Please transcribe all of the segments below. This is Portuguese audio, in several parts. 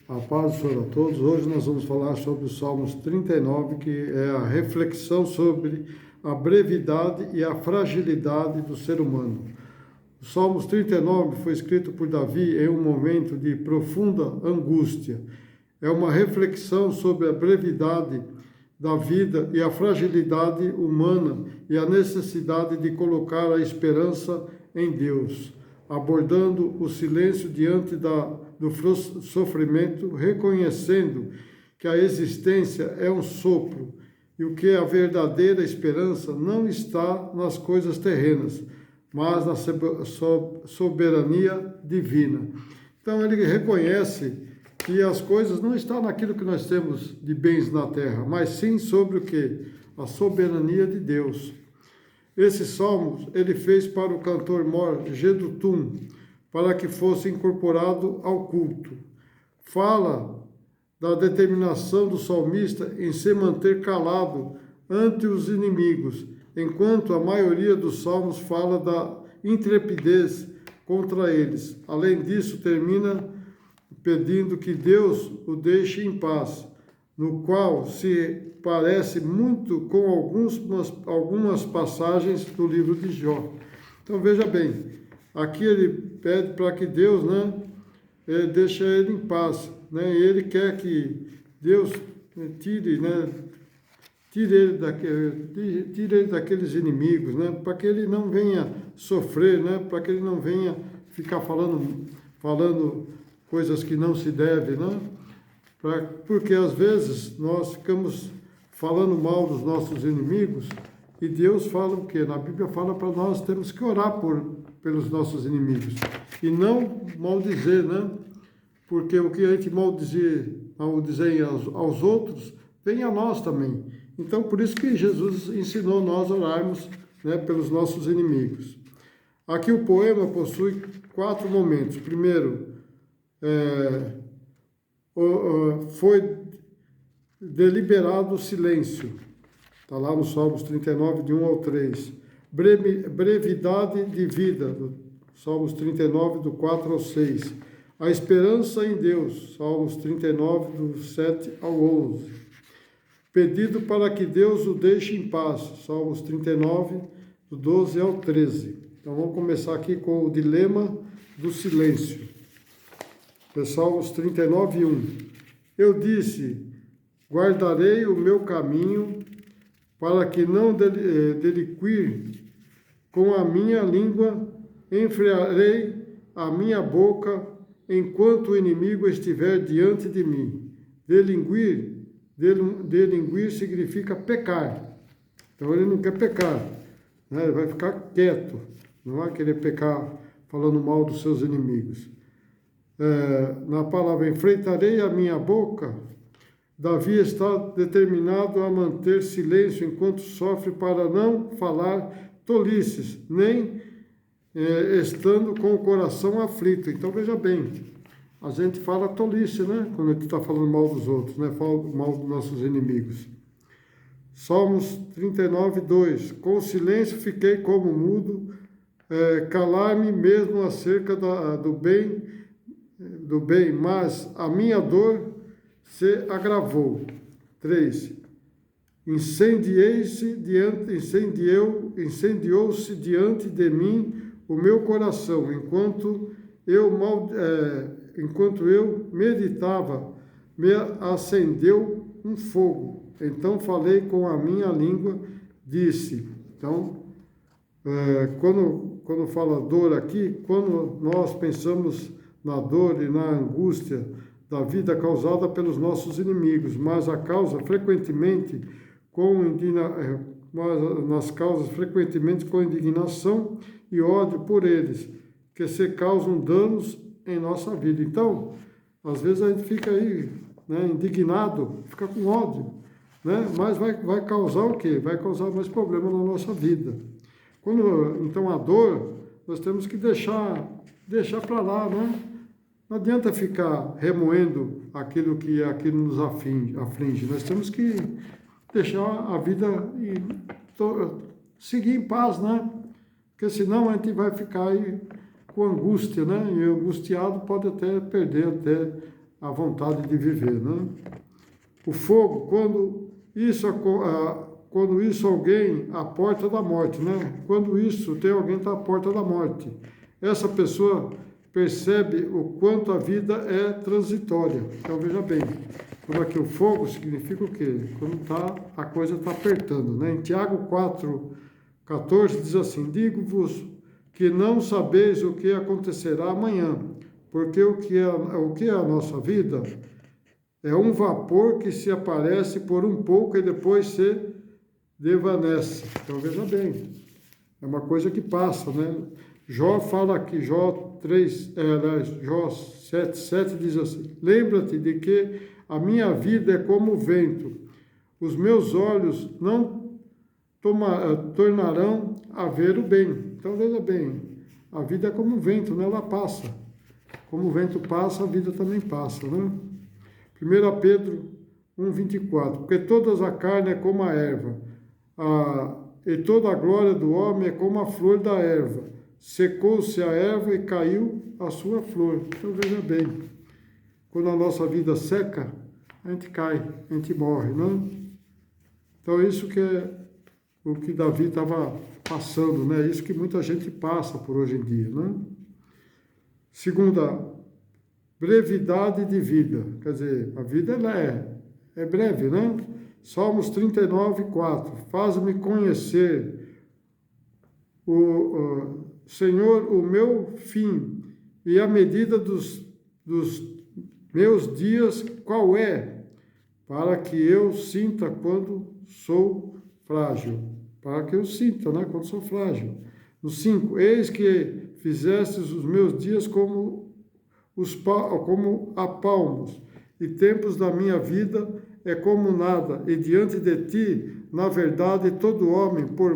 A paz do Senhor a todos. Hoje nós vamos falar sobre o Salmos 39, que é a reflexão sobre a brevidade e a fragilidade do ser humano. O Salmos 39 foi escrito por Davi em um momento de profunda angústia. É uma reflexão sobre a brevidade da vida e a fragilidade humana e a necessidade de colocar a esperança em Deus, abordando o silêncio diante do sofrimento, reconhecendo que a existência é um sopro e o que é a verdadeira esperança não está nas coisas terrenas, mas na soberania divina. Então ele reconhece que as coisas não estão naquilo que nós temos de bens na terra, mas sim sobre o que? A soberania de Deus. Esse salmo ele fez para o cantor mor Jedutum, para que fosse incorporado ao culto. Fala da determinação do salmista em se manter calado ante os inimigos, enquanto a maioria dos salmos fala da intrepidez contra eles. Além disso, termina pedindo que Deus o deixe em paz, no qual se parece muito com algumas passagens do livro de Jó. Então veja bem, aqui ele pede para que Deus deixe ele em paz, e ele quer que Deus tire ele daqueles inimigos, para que ele não venha sofrer, para que ele não venha ficar falando coisas que não se deve, porque às vezes nós ficamos falando mal dos nossos inimigos e Deus fala o quê? Na Bíblia fala para nós temos que orar pelos nossos inimigos e não maldizer, porque o que a gente maldizer aos outros vem a nós também. Então por isso que Jesus ensinou nós a orarmos pelos nossos inimigos. Aqui o poema possui 4 momentos. Primeiro, foi deliberado o silêncio, está lá no Salmos 39, de 1 ao 3. Brevidade de vida, do Salmos 39, do 4 ao 6. A esperança em Deus, Salmos 39, do 7 ao 11. Pedido para que Deus o deixe em paz, Salmos 39, do 12 ao 13. Então vamos começar aqui com o dilema do silêncio. Salmos 39, 1. Eu disse, guardarei o meu caminho para que não deliquir com a minha língua, enfriarei a minha boca enquanto o inimigo estiver diante de mim. Delinguir significa pecar. Então ele não quer pecar, ele vai ficar quieto, não vai querer pecar falando mal dos seus inimigos. Na palavra enfrentarei a minha boca, Davi está determinado a manter silêncio enquanto sofre para não falar tolices, nem estando com o coração aflito. Então veja bem, a gente fala tolice, quando a gente está falando mal dos outros, fala mal dos nossos inimigos. Salmos 39, 2. Com silêncio fiquei como mudo, calar-me mesmo acerca do bem, mas a minha dor se agravou. 3. Incendiou-se diante de mim o meu coração, enquanto eu meditava, me acendeu um fogo. Então falei com a minha língua, disse. Então, quando fala dor aqui, quando nós pensamos na dor e na angústia da vida causada pelos nossos inimigos, mas a causa frequentemente nas causas frequentemente com indignação e ódio por eles, que se causam danos em nossa vida. Então, às vezes a gente fica aí, indignado, fica com ódio, mas vai causar o quê? Vai causar mais problema na nossa vida. Então a dor, nós temos que deixar para lá, Não adianta ficar remoendo aquilo nos aflige. Nós temos que deixar a vida e seguir em paz, Porque senão a gente vai ficar aí com angústia, E o angustiado pode até perder a vontade de viver, né? O fogo, quando isso alguém à porta da morte, né? Quando isso tem alguém que está à porta da morte, essa pessoa percebe o quanto a vida é transitória. Então veja bem, quando aqui o fogo significa o quê? Quando a coisa está apertando, né? Em Tiago 4:14 diz assim: digo-vos que não sabeis o que acontecerá amanhã, porque o que é a nossa vida é um vapor que se aparece por um pouco e depois se desvanece. Então veja bem, é uma coisa que passa, né? Jó fala aqui, Jó 7:7 diz assim: lembra-te de que a minha vida é como o vento, os meus olhos não tornarão a ver o bem. Então veja bem, a vida é como o vento, né? Ela passa. Como o vento passa, a vida também passa, né? 1 Pedro 1:24, porque toda a carne é como a erva, e toda a glória do homem é como a flor da erva. Secou-se a erva e caiu a sua flor. Então veja bem, quando a nossa vida seca, a gente cai, a gente morre, né? Então isso que é o que Davi estava passando, né? Isso que muita gente passa por hoje em dia, né? Segunda, brevidade de vida. Quer dizer, a vida ela é breve, né? Salmos 39:4. Faz-me conhecer o Senhor, o meu fim, e a medida dos meus dias, qual é? Para que eu sinta quando sou frágil. Para que eu sinta, né? Quando sou frágil. No 5, eis que fizestes os meus dias como a palmos, e tempos da minha vida é como nada, e diante de ti, na verdade, todo homem, por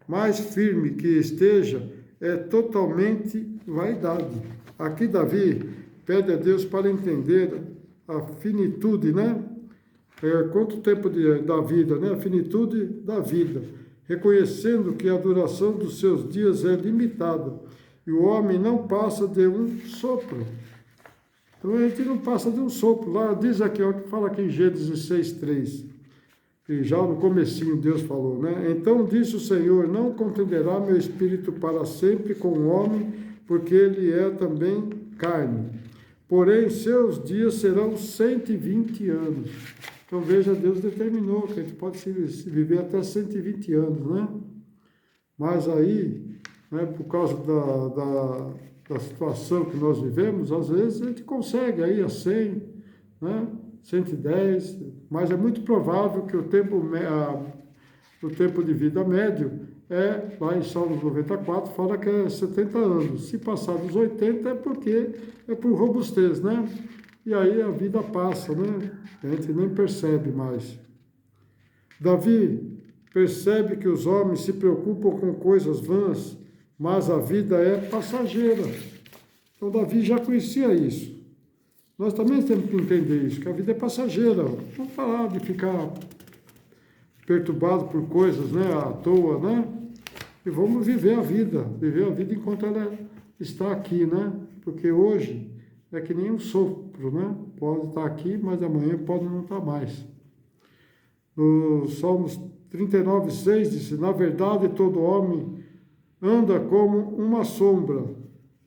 mais firme que esteja, é totalmente vaidade. Aqui Davi pede a Deus para entender a finitude, né? Quanto tempo da vida, né? A finitude da vida, reconhecendo que a duração dos seus dias é limitada, e o homem não passa de um sopro. Então a gente não passa de um sopro. Lá diz aqui, ó, que fala aqui em Gênesis 6:3. E já no comecinho Deus falou, né? Então disse o Senhor: não contenderá meu espírito para sempre com o homem, porque ele é também carne. Porém, seus dias serão 120 anos. Então veja, Deus determinou que a gente pode se viver até 120 anos, né? Mas aí, né, por causa da situação que nós vivemos, às vezes a gente consegue aí a 100, né? 110, mas é muito provável que o tempo de vida médio lá em Salmos 94, fala que é 70 anos. Se passar dos 80 é porque é por robustez, né? E aí a vida passa, né? A gente nem percebe mais. Davi percebe que os homens se preocupam com coisas vãs, mas a vida é passageira. Então Davi já conhecia isso. Nós também temos que entender isso, que a vida é passageira. Vamos parar de ficar perturbado por coisas, né, à toa, né? E vamos viver a vida enquanto ela está aqui, né? Porque hoje é que nem um sopro, né? Pode estar aqui, mas amanhã pode não estar mais. No Salmos 39:6 diz: na verdade, todo homem anda como uma sombra.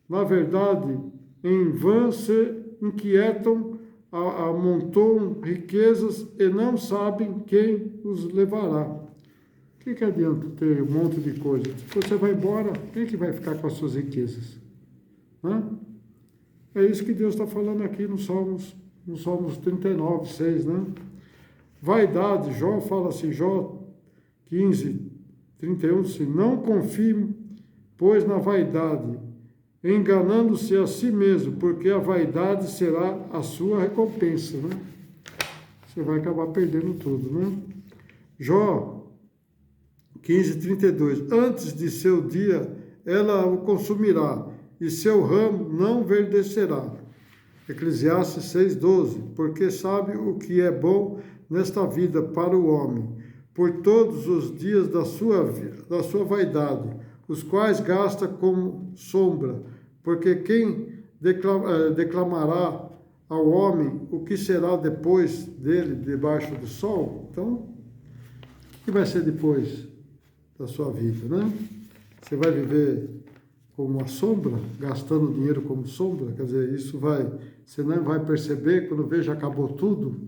Na verdade, em vão se inquietam, amontoam riquezas e não sabem quem os levará. O que adianta ter um monte de coisa? Se você vai embora, quem que vai ficar com as suas riquezas? Hã? É isso que Deus está falando aqui no Salmos 39:6, né? Vaidade, Jó fala assim, Jó 15:31, assim, não confie, pois na vaidade, enganando-se a si mesmo, porque a vaidade será a sua recompensa, né? Você vai acabar perdendo tudo, né? Jó 15:32, antes de seu dia ela o consumirá, e seu ramo não verdecerá. Eclesiastes 6:12, porque sabe o que é bom nesta vida para o homem, por todos os dias da sua vaidade, os quais gasta como sombra, porque quem declamará ao homem o que será depois dele, debaixo do sol. Então, o que vai ser depois da sua vida, né? Você vai viver como uma sombra, gastando dinheiro como sombra? Quer dizer, você não vai perceber quando veja acabou tudo,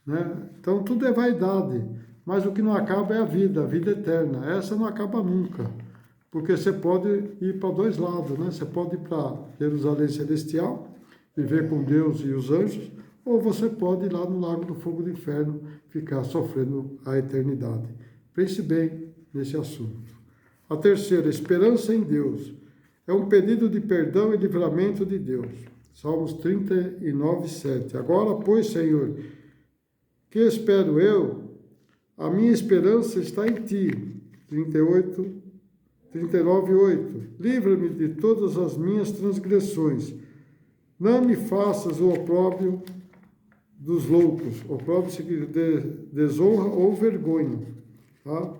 né? Então, tudo é vaidade, mas o que não acaba é a vida eterna. Essa não acaba nunca, porque você pode ir para dois lados, né? Você pode ir para Jerusalém Celestial, viver com Deus e os anjos, ou você pode ir lá no lago do fogo do inferno, ficar sofrendo a eternidade. Pense bem nesse assunto. A terceira, esperança em Deus. É um pedido de perdão e livramento de Deus. Salmos 39, 7. Agora, pois, Senhor, que espero eu? A minha esperança está em Ti. 39, 8. Livra-me de todas as minhas transgressões. Não me faças o opróbrio dos loucos. Opróbrio significa desonra ou vergonha. Tá?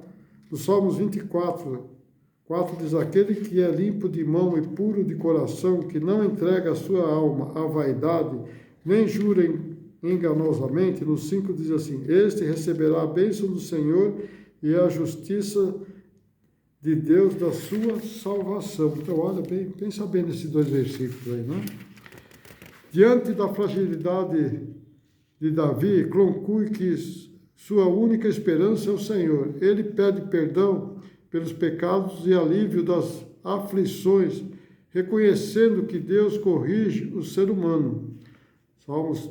No Salmos 24, 4 diz: aquele que é limpo de mão e puro de coração, que não entrega a sua alma à vaidade, nem jura enganosamente. No 5 diz assim: este receberá a bênção do Senhor e a justiça de Deus da sua salvação. Então, olha bem, pensa bem nesses dois versículos aí, né? Diante da fragilidade de Davi, conclui que sua única esperança é o Senhor. Ele pede perdão pelos pecados e alívio das aflições, reconhecendo que Deus corrige o ser humano. Salmos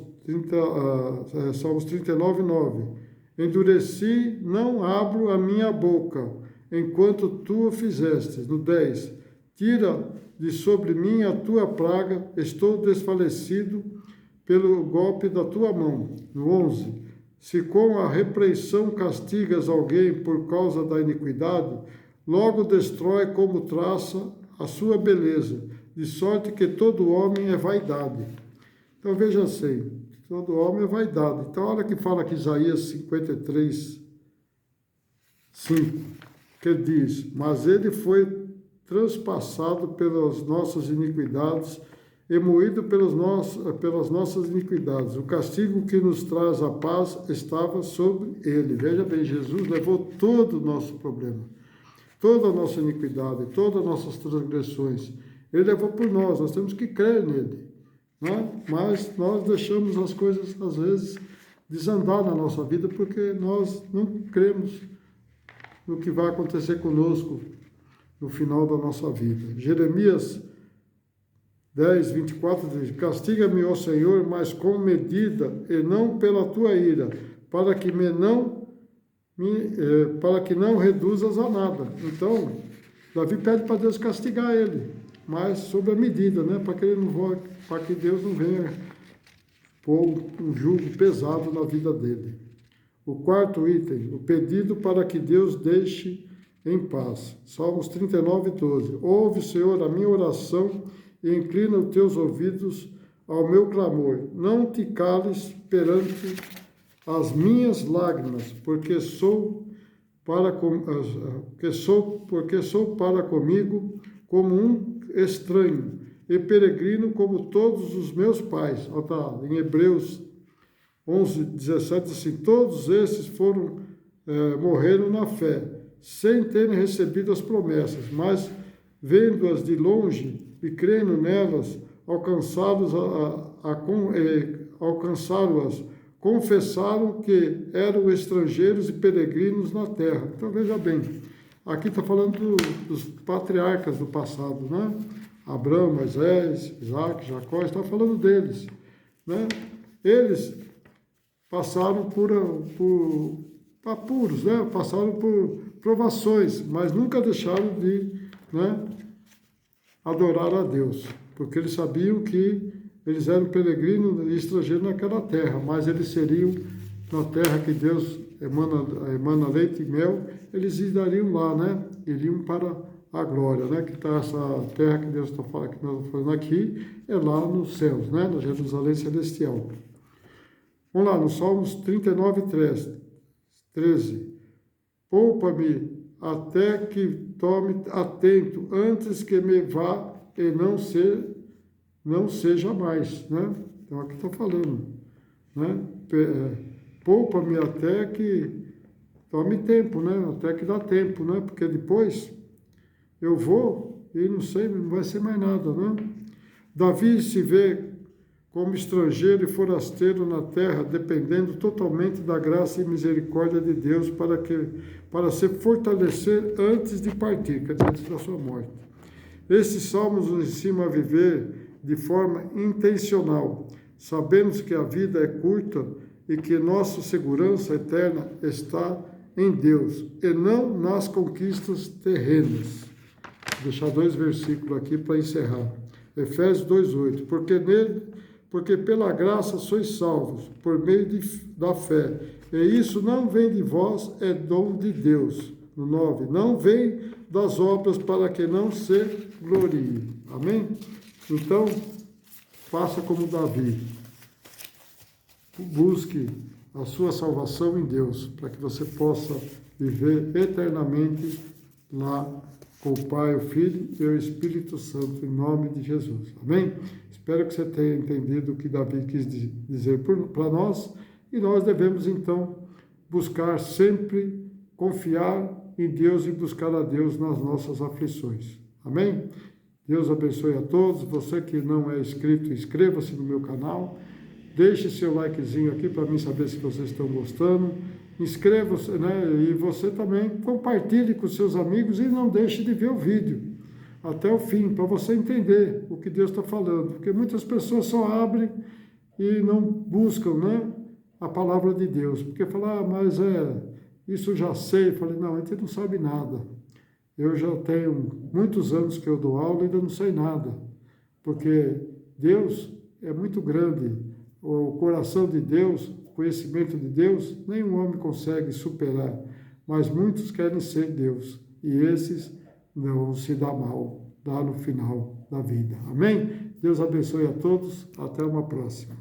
39, 9. Endureci, não abro a minha boca, enquanto tu o fizeste. No 10. Tira de sobre mim a tua praga, estou desfalecido pelo golpe da tua mão. No 11. Se com a repreensão castigas alguém por causa da iniquidade, logo destrói como traça a sua beleza, de sorte que todo homem é vaidade. Então veja assim, todo homem é vaidade. Então olha que fala aqui Isaías 53, 5, que diz: mas ele foi transpassado pelas nossas iniquidades e moído pelas nossas iniquidades. O castigo que nos traz a paz estava sobre ele. Veja bem, Jesus levou todo o nosso problema, toda a nossa iniquidade, todas as nossas transgressões. Ele levou por nós temos que crer nele, né? Mas nós deixamos as coisas, às vezes, desandar na nossa vida, porque nós não cremos no que vai acontecer conosco no final da nossa vida. Jeremias 10, 24 diz: castiga-me, ó Senhor, mas com medida e não pela tua ira, para que não reduzas a nada. Então, Davi pede para Deus castigar ele, mas sob a medida, né? Para que Deus não venha pôr um jugo pesado na vida dele. O quarto item, o pedido para que Deus deixe em paz. Salmos 39, 12. Ouve, Senhor, a minha oração e inclina os teus ouvidos ao meu clamor. Não te cales perante as minhas lágrimas, porque sou para comigo como um estranho e peregrino como todos os meus pais. Tá, em Hebreus 11, 17, assim: todos esses morreram na fé, sem terem recebido as promessas, mas vendo-as de longe e crendo nelas, alcançaram-as, confessaram que eram estrangeiros e peregrinos na terra. Então veja bem, aqui está falando dos patriarcas do passado, né? Abraão, Moisés, Isaac, Jacó, está falando deles, né? Eles passaram por apuros, né? Passaram por provações, mas nunca deixaram de, né, adorar a Deus, porque eles sabiam que eles eram peregrinos e estrangeiros naquela terra, mas eles seriam na terra que Deus emana leite e mel, eles iriam lá, né? Iriam para a glória, né? Que está essa terra que Deus está falando, que nós estamos falando aqui, é lá nos céus, né? Na Jerusalém Celestial. Vamos lá, no Salmos 39, 13. Poupa-me até que tome atento, antes que me vá e não seja mais, né? Então aqui está falando, né? Poupa-me até que tome tempo, né? Até que dá tempo, né? Porque depois eu vou e não sei, não vai ser mais nada, né? Davi se vê como estrangeiro e forasteiro na terra, dependendo totalmente da graça e misericórdia de Deus para se fortalecer antes de partir, quer dizer, antes da sua morte. Esses salmos nos ensinam a viver de forma intencional. Sabemos que a vida é curta e que nossa segurança eterna está em Deus e não nas conquistas terrenas. Vou deixar 2 versículos aqui para encerrar. Efésios 2:8. Porque pela graça sois salvos, por meio da fé. E isso não vem de vós, é dom de Deus. No 9. Não vem das obras para que não se glorie. Amém? Então, faça como Davi. Busque a sua salvação em Deus, para que você possa viver eternamente lá com o Pai, o Filho e o Espírito Santo, em nome de Jesus. Amém? Espero que você tenha entendido o que Davi quis dizer para nós, e nós devemos, então, buscar sempre, confiar em Deus e buscar a Deus nas nossas aflições. Amém? Deus abençoe a todos. Você que não é inscrito, inscreva-se no meu canal. Deixe seu likezinho aqui para mim saber se vocês estão gostando. Inscreva-se, né? E você também compartilhe com seus amigos e não deixe de ver o vídeo até o fim, para você entender o que Deus está falando. Porque muitas pessoas só abrem e não buscam, né, a palavra de Deus. Porque falam, mas isso eu já sei. Eu falei, não, a gente não sabe nada. Eu já tenho muitos anos que eu dou aula e ainda não sei nada. Porque Deus é muito grande. O coração de Deus, o conhecimento de Deus, nenhum homem consegue superar, mas muitos querem ser Deus, e esses não se dá mal, dá no final da vida. Amém? Deus abençoe a todos, até uma próxima.